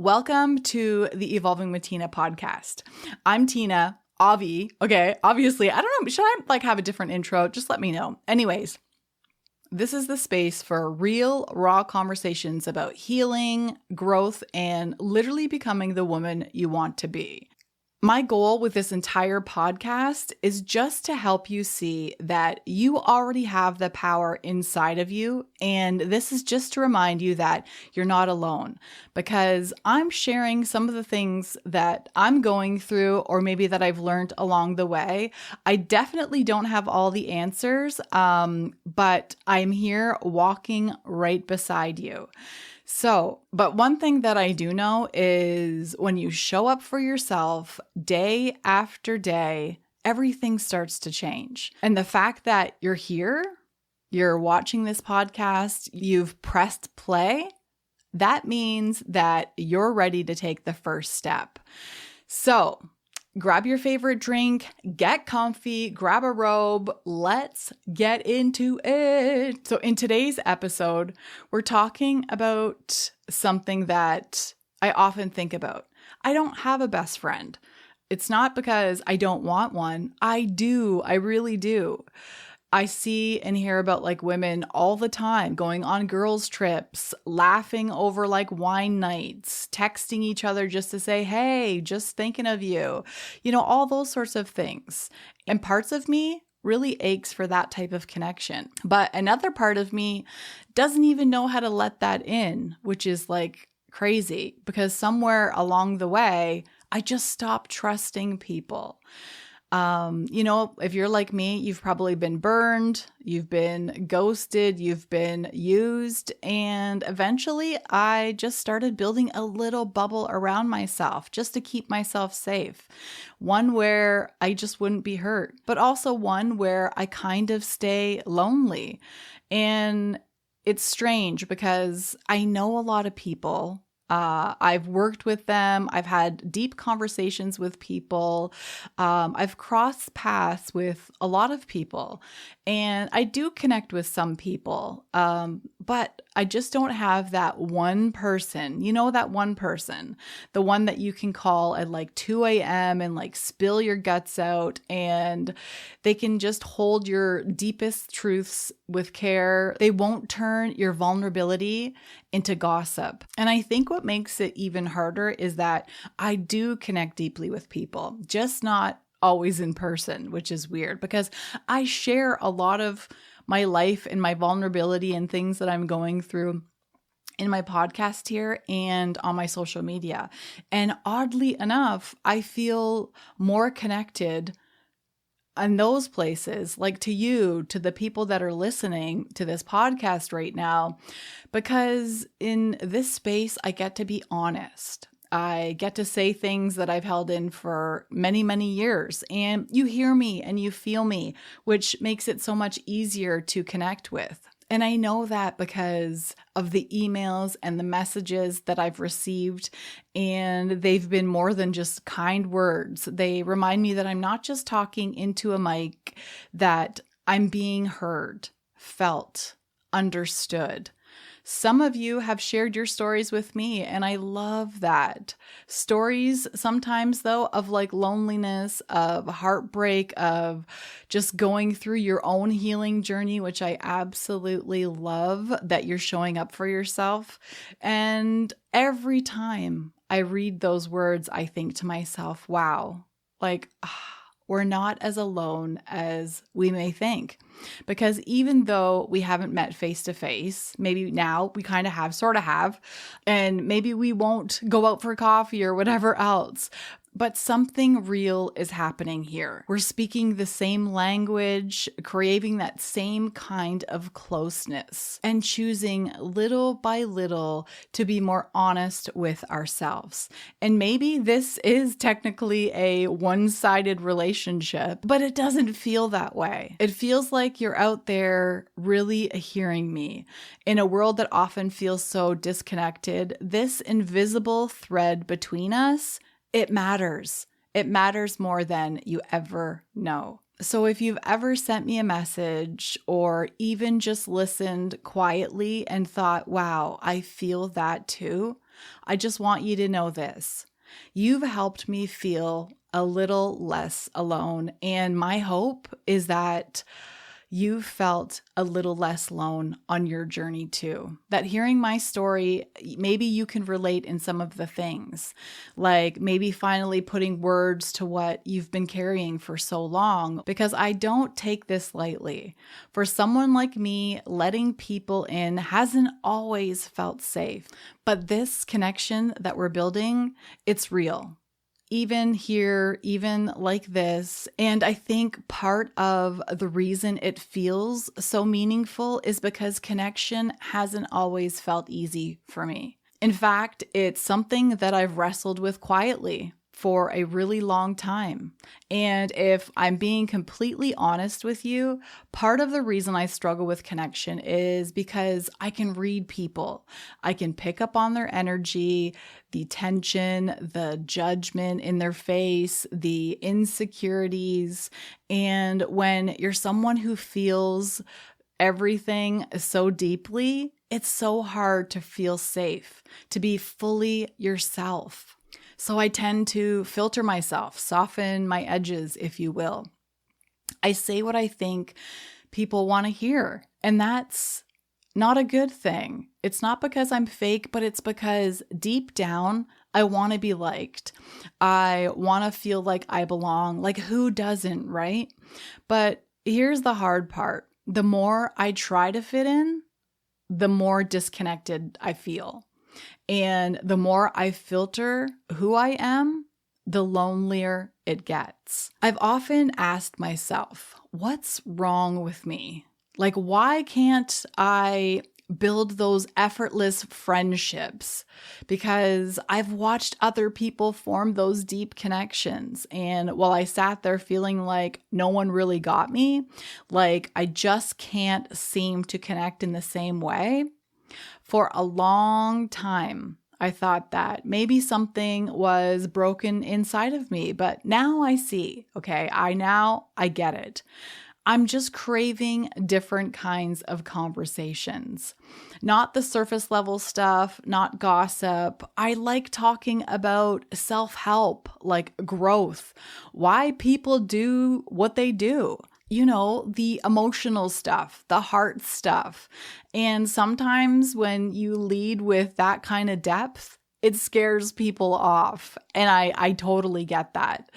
Welcome to the Evolving with Tina podcast. I'm Tina, Avi. Okay, obviously, I don't know, should I have a different intro? Just let me know. Anyways, this is the space for real, raw conversations about healing, growth, and literally becoming the woman you want to be. My goal with this entire podcast is just to help you see that you already have the power inside of you. And this is just to remind you that you're not alone, because I'm sharing some of the things that I'm going through, or maybe that I've learned along the way. I definitely don't have all the answers, but I'm here walking right beside you. But one thing that I do know is when you show up for yourself day after day, everything starts to change. And the fact that you're here, you're watching this podcast, you've pressed play, that means that you're ready to take the first step. So grab your favorite drink, get comfy, grab a robe, let's get into it. So in today's episode, we're talking about something that I often think about. I don't have a best friend. It's not because I don't want one. I do. I really do. I see and hear about women all the time going on girls' trips, laughing over wine nights, texting each other just to say, hey, just thinking of you, all those sorts of things. And parts of me really aches for that type of connection. But another part of me doesn't even know how to let that in, which is crazy, because somewhere along the way, I just stopped trusting people. If you're like me, you've probably been burned, you've been ghosted, you've been used, and eventually I just started building a little bubble around myself just to keep myself safe. One where I just wouldn't be hurt, but also one where I kind of stay lonely. And it's strange because I know a lot of people. I've worked with them. I've had deep conversations with people. I've crossed paths with a lot of people, and I do connect with some people. But I just don't have that one person, that one person, the one that you can call at 2 a.m. and spill your guts out, and they can just hold your deepest truths with care. They won't turn your vulnerability into gossip. And I think what makes it even harder is that I do connect deeply with people, just not always in person, which is weird because I share a lot of my life and my vulnerability and things that I'm going through in my podcast here and on my social media. And oddly enough, I feel more connected in those places, to you, to the people that are listening to this podcast right now, because in this space, I get to be honest. I get to say things that I've held in for many, many years, and you hear me and you feel me, which makes it so much easier to connect with. And I know that because of the emails and the messages that I've received, and they've been more than just kind words. They remind me that I'm not just talking into a mic, that I'm being heard, felt, understood. Some of you have shared your stories with me, and I love that. Stories sometimes, though, of loneliness, of heartbreak, of just going through your own healing journey, which I absolutely love that you're showing up for yourself. And every time I read those words, I think to myself, wow, we're not as alone as we may think. Because even though we haven't met face to face, maybe now we kind of sort of have, and maybe we won't go out for coffee or whatever else, but something real is happening here. We're speaking the same language, craving that same kind of closeness, and choosing little by little to be more honest with ourselves. And maybe this is technically a one-sided relationship, but it doesn't feel that way. It feels like you're out there really hearing me. In a world that often feels so disconnected, this invisible thread between us, it matters. It matters more than you ever know. So if you've ever sent me a message or even just listened quietly and thought, wow, I feel that too, I just want you to know this. You've helped me feel a little less alone. And my hope is that you felt a little less alone on your journey too. That hearing my story, maybe you can relate in some of the things, like maybe finally putting words to what you've been carrying for so long, because I don't take this lightly. For someone like me, letting people in hasn't always felt safe, but this connection that we're building, it's real. Even here, even like this. And I think part of the reason it feels so meaningful is because connection hasn't always felt easy for me. In fact, it's something that I've wrestled with quietly for a really long time. And if I'm being completely honest with you, part of the reason I struggle with connection is because I can read people. I can pick up on their energy, the tension, the judgment in their face, the insecurities. And when you're someone who feels everything so deeply, it's so hard to feel safe, to be fully yourself. So I tend to filter myself, soften my edges, if you will. I say what I think people want to hear, and that's not a good thing. It's not because I'm fake, but it's because deep down, I want to be liked. I want to feel like I belong. Like who doesn't, right? But here's the hard part. The more I try to fit in, the more disconnected I feel. And the more I filter who I am, the lonelier it gets. I've often asked myself, what's wrong with me? Like, why can't I build those effortless friendships? Because I've watched other people form those deep connections. And while I sat there feeling like no one really got me, like I just can't seem to connect in the same way, for a long time, I thought that maybe something was broken inside of me, but now I see, okay, I get it. I'm just craving different kinds of conversations, not the surface level stuff, not gossip. I like talking about self-help, like growth, why people do what they do. You know, the emotional stuff, the heart stuff. And sometimes when you lead with that kind of depth, it scares people off. And I totally get that.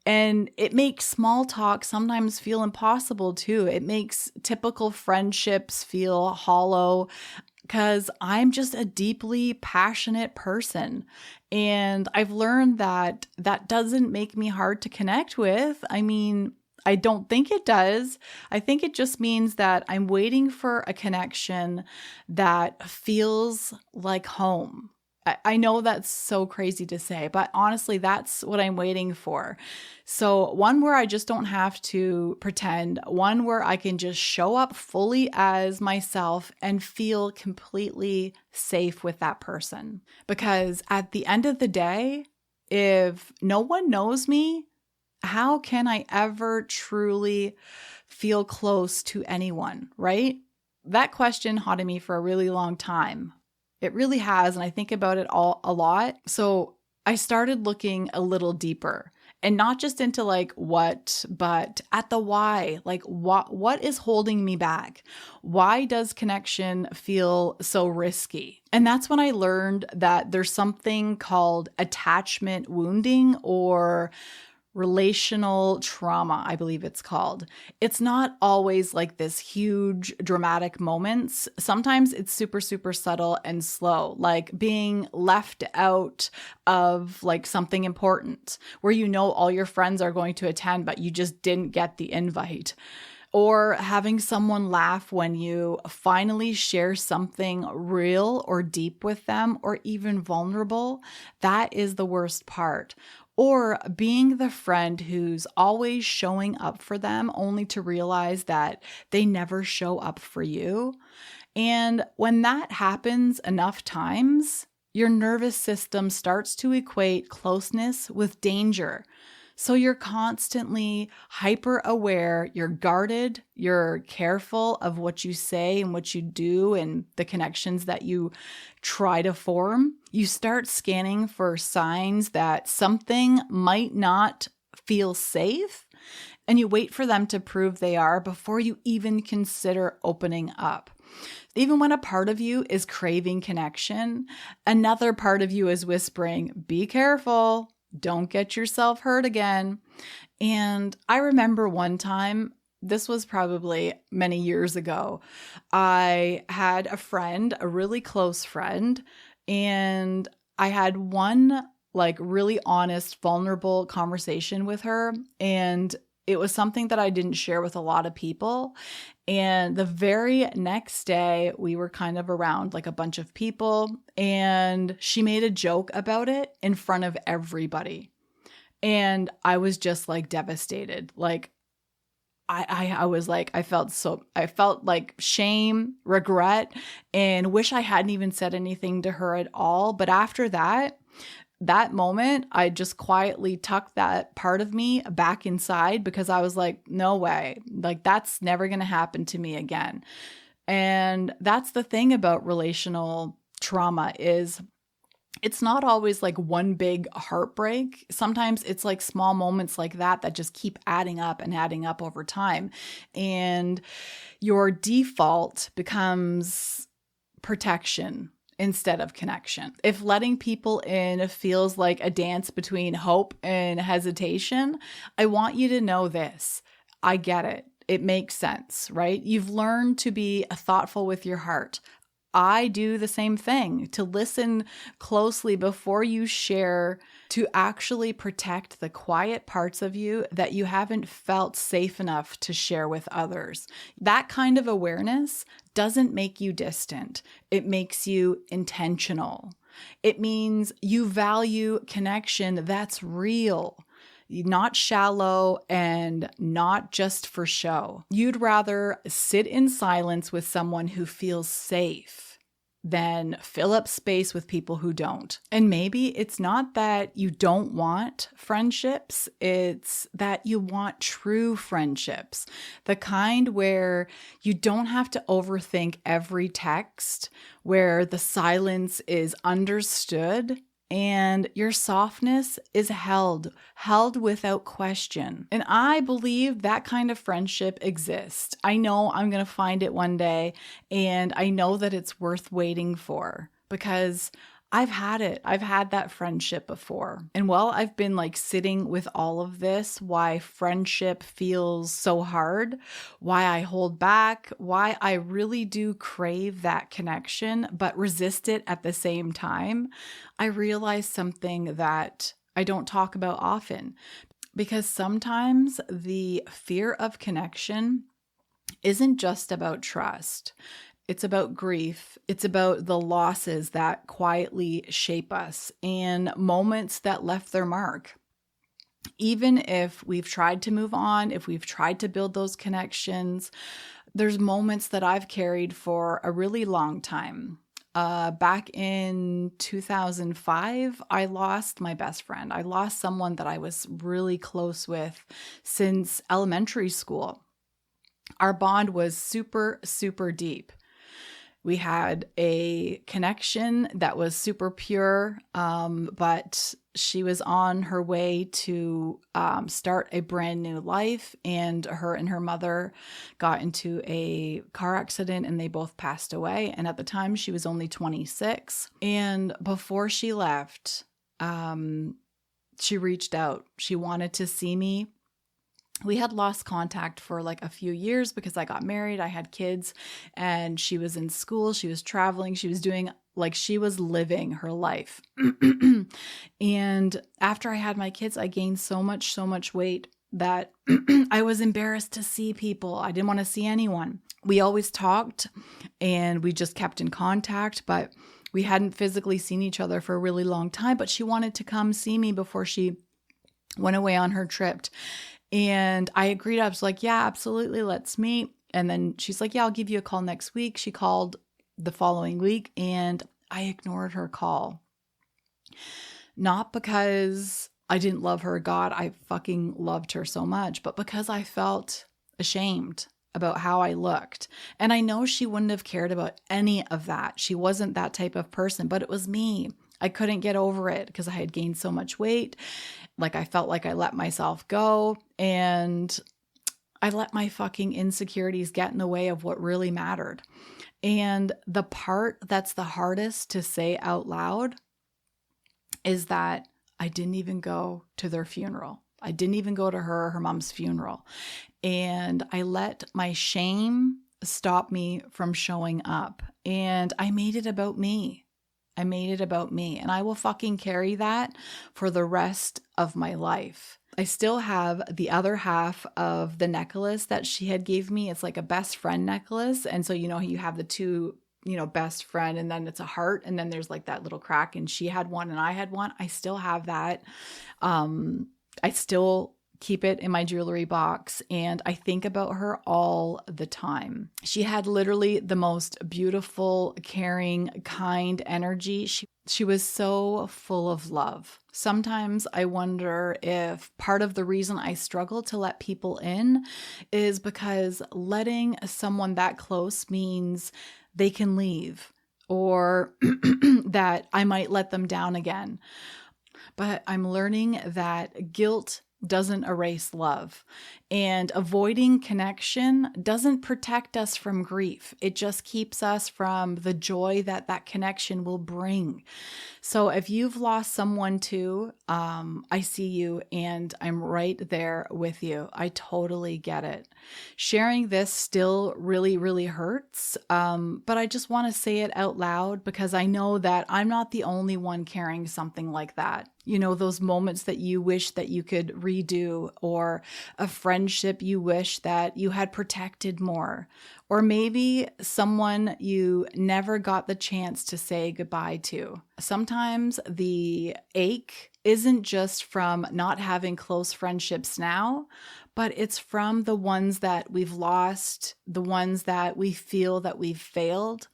And it makes small talk sometimes feel impossible too. It makes typical friendships feel hollow because I'm just a deeply passionate person. And I've learned that that doesn't make me hard to connect with. I mean, I don't think it does. I think it just means that I'm waiting for a connection that feels like home. I know that's so crazy to say, but honestly, that's what I'm waiting for. So one where I just don't have to pretend, one where I can just show up fully as myself and feel completely safe with that person. Because at the end of the day, if no one knows me, how can I ever truly feel close to anyone, right? That question haunted me for a really long time. It really has, and I think about it a lot. So I started looking a little deeper, and not just into like what, but at the why. Like what is holding me back? Why does connection feel so risky? And that's when I learned that there's something called attachment wounding, or relational trauma, I believe it's called. It's not always like this huge dramatic moments. Sometimes it's super, super subtle and slow, like being left out of like something important where you know all your friends are going to attend, but you just didn't get the invite. Or having someone laugh when you finally share something real or deep with them, or even vulnerable. That is the worst part. Or being the friend who's always showing up for them only to realize that they never show up for you. And when that happens enough times, your nervous system starts to equate closeness with danger. So you're constantly hyper aware, you're guarded, you're careful of what you say and what you do and the connections that you try to form. You start scanning for signs that something might not feel safe, and you wait for them to prove they are before you even consider opening up. Even when a part of you is craving connection, another part of you is whispering, be careful, don't get yourself hurt again. And I remember one time, this was probably many years ago, I had a friend, a really close friend, and I had one like really honest, vulnerable conversation with her. And it was something that I didn't share with a lot of people. And the very next day, we were kind of around like a bunch of people, and she made a joke about it in front of everybody. And I was just like devastated. Like, I was like, I felt like shame, regret, and wish I hadn't even said anything to her at all. But after that moment, I just quietly tucked that part of me back inside because I was like, no way, like that's never going to happen to me again. And that's the thing about relational trauma is it's not always like one big heartbreak. Sometimes it's like small moments like that just keep adding up and adding up over time. And your default becomes protection instead of connection. If letting people in feels like a dance between hope and hesitation, I want you to know this. I get it. It makes sense, right? You've learned to be thoughtful with your heart. I do the same thing, to listen closely before you share, to actually protect the quiet parts of you that you haven't felt safe enough to share with others. That kind of awareness doesn't make you distant. It makes you intentional. It means you value connection that's real, not shallow and not just for show. You'd rather sit in silence with someone who feels safe than fill up space with people who don't. And maybe it's not that you don't want friendships, it's that you want true friendships. The kind where you don't have to overthink every text, where the silence is understood and your softness is held without question. And I believe that kind of friendship exists. I know I'm going to find it one day, and I know that it's worth waiting for because I've had it. I've had that friendship before. And while I've been like sitting with all of this, why friendship feels so hard, why I hold back, why I really do crave that connection, but resist it at the same time, I realized something that I don't talk about often. Because sometimes the fear of connection isn't just about trust. It's about grief. It's about the losses that quietly shape us and moments that left their mark. Even if we've tried to move on, if we've tried to build those connections, there's moments that I've carried for a really long time. Back in 2005, I lost my best friend. I lost someone that I was really close with since elementary school. Our bond was super, super deep. We had a connection that was super pure, but she was on her way to start a brand new life, and her mother got into a car accident and they both passed away. And at the time, she was only 26. And before she left, she reached out. She wanted to see me. We had lost contact for like a few years because I got married, I had kids, and she was in school, she was traveling, she was living her life. And after I had my kids, I gained so much weight that I was embarrassed to see people. I didn't want to see anyone. We always talked and we just kept in contact, but we hadn't physically seen each other for a really long time. But she wanted to come see me before she went away on her trip. And I agreed. I was like, yeah, absolutely. Let's meet. And then she's like, yeah, I'll give you a call next week. She called the following week and I ignored her call. Not because I didn't love her. God, I fucking loved her so much. But because I felt ashamed about how I looked. And I know she wouldn't have cared about any of that. She wasn't that type of person, but it was me. I couldn't get over it because I had gained so much weight. Like I felt like I let myself go, and I let my fucking insecurities get in the way of what really mattered. And the part that's the hardest to say out loud is that I didn't even go to their funeral. I didn't even go to her mom's funeral. And I let my shame stop me from showing up. And I made it about me. I made it about me. And I will fucking carry that for the rest of my life. I still have the other half of the necklace that she had gave me. It's like a best friend necklace. And so, you have the two, best friend, and then it's a heart. And then there's like that little crack, and she had one and I had one. I still have that. I still keep it in my jewelry box, and I think about her all the time. She had literally the most beautiful, caring, kind energy. She was so full of love. Sometimes I wonder if part of the reason I struggle to let people in is because letting someone that close means they can leave, or that I might let them down again. But I'm learning that guilt doesn't erase love, and avoiding connection doesn't protect us from grief. It just keeps us from the joy that connection will bring. So if you've lost someone too, I see you, and I'm right there with you. I totally get it. Sharing this still really, really hurts. But I just want to say it out loud because I know that I'm not the only one carrying something like that. Those moments that you wish that you could redo, or a friendship you wish that you had protected more, or maybe someone you never got the chance to say goodbye to. Sometimes the ache isn't just from not having close friendships now, but it's from the ones that we've lost, the ones that we feel that we've failed,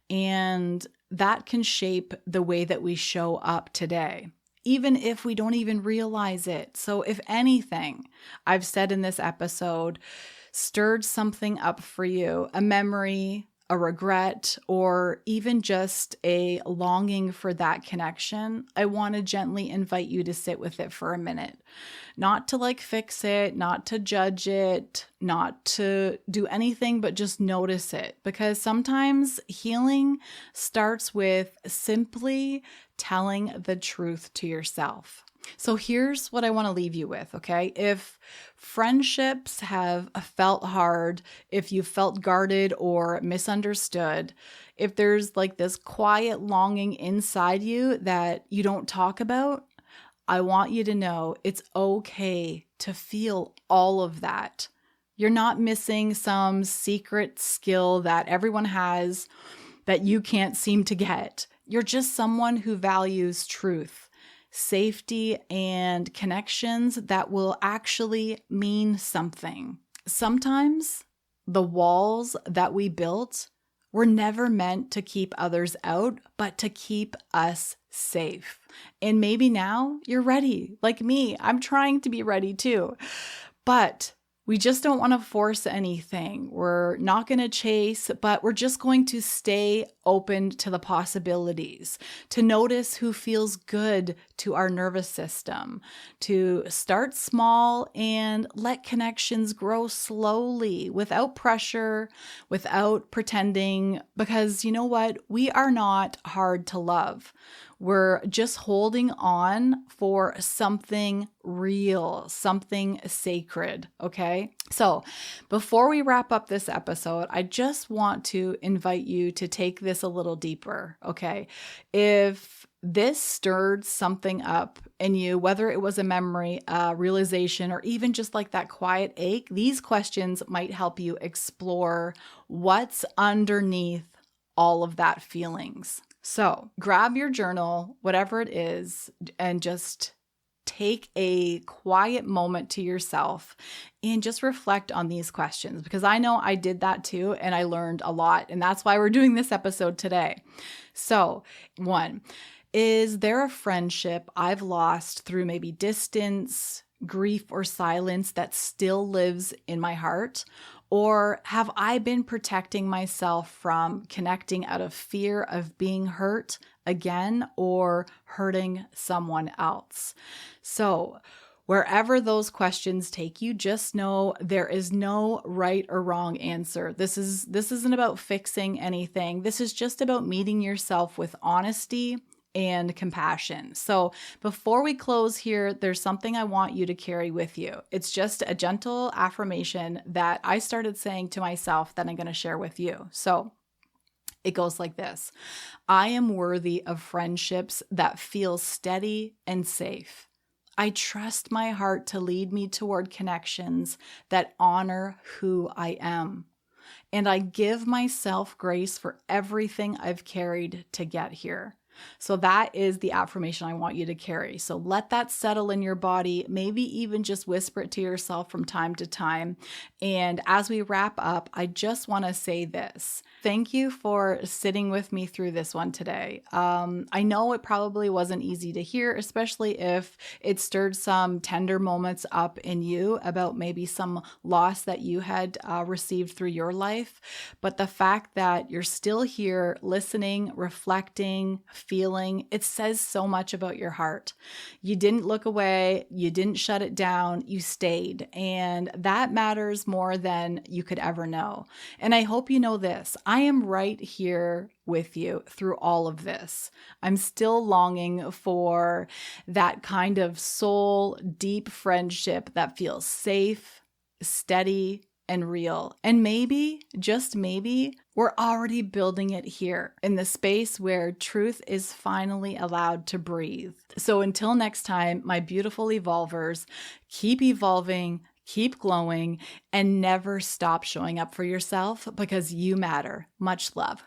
and that can shape the way that we show up today, even if we don't even realize it. So if anything I've said in this episode stirred something up for you, a memory, a regret, or even just a longing for that connection, I want to gently invite you to sit with it for a minute. Not to fix it, not to judge it, not to do anything, but just notice it. Because sometimes healing starts with simply telling the truth to yourself. So here's what I want to leave you with, okay? If friendships have felt hard, if you felt guarded or misunderstood, if there's this quiet longing inside you that you don't talk about, I want you to know it's okay to feel all of that. You're not missing some secret skill that everyone has that you can't seem to get. You're just someone who values truth, safety, and connections that will actually mean something. Sometimes the walls that we built were never meant to keep others out, but to keep us safe. And maybe now you're ready. Like me, I'm trying to be ready too. But we just don't want to force anything. We're not going to chase, but we're just going to stay open to the possibilities, to notice who feels good to our nervous system, to start small and let connections grow slowly without pressure, without pretending, because you know what? We are not hard to love. We're just holding on for something real, something sacred, okay? So before we wrap up this episode, I just want to invite you to take this a little deeper, okay? If this stirred something up in you, whether it was a memory, a realization, or even just that quiet ache, these questions might help you explore what's underneath all of that feelings. So grab your journal, whatever it is, and just take a quiet moment to yourself and just reflect on these questions, because I know I did that too, and I learned a lot, and that's why we're doing this episode today. So 1, Is there a friendship I've lost through maybe distance, grief, or silence that still lives in my heart? Or have I been protecting myself from connecting out of fear of being hurt again or hurting someone else? So, wherever those questions take you, just know there is no right or wrong answer. This isn't about fixing anything. This is just about meeting yourself with honesty and compassion. So before we close here, there's something I want you to carry with you. It's just a gentle affirmation that I started saying to myself that I'm going to share with you. So it goes like this: I am worthy of friendships that feel steady and safe. I trust my heart to lead me toward connections that honor who I am. And I give myself grace for everything I've carried to get here. So that is the affirmation I want you to carry. So let that settle in your body, maybe even just whisper it to yourself from time to time. And as we wrap up, I just want to say this. Thank you for sitting with me through this one today. I know it probably wasn't easy to hear, especially if it stirred some tender moments up in you about maybe some loss that you had received through your life. But the fact that you're still here listening, reflecting, feeling, it says so much about your heart. You didn't look away. You didn't shut it down. You stayed. And that matters more than you could ever know. And I hope you know this. I am right here with you through all of this. I'm still longing for that kind of soul deep friendship that feels safe, steady, and real. And maybe, just maybe, we're already building it here in the space where truth is finally allowed to breathe. So until next time, my beautiful evolvers, keep evolving, keep glowing, and never stop showing up for yourself because you matter. Much love.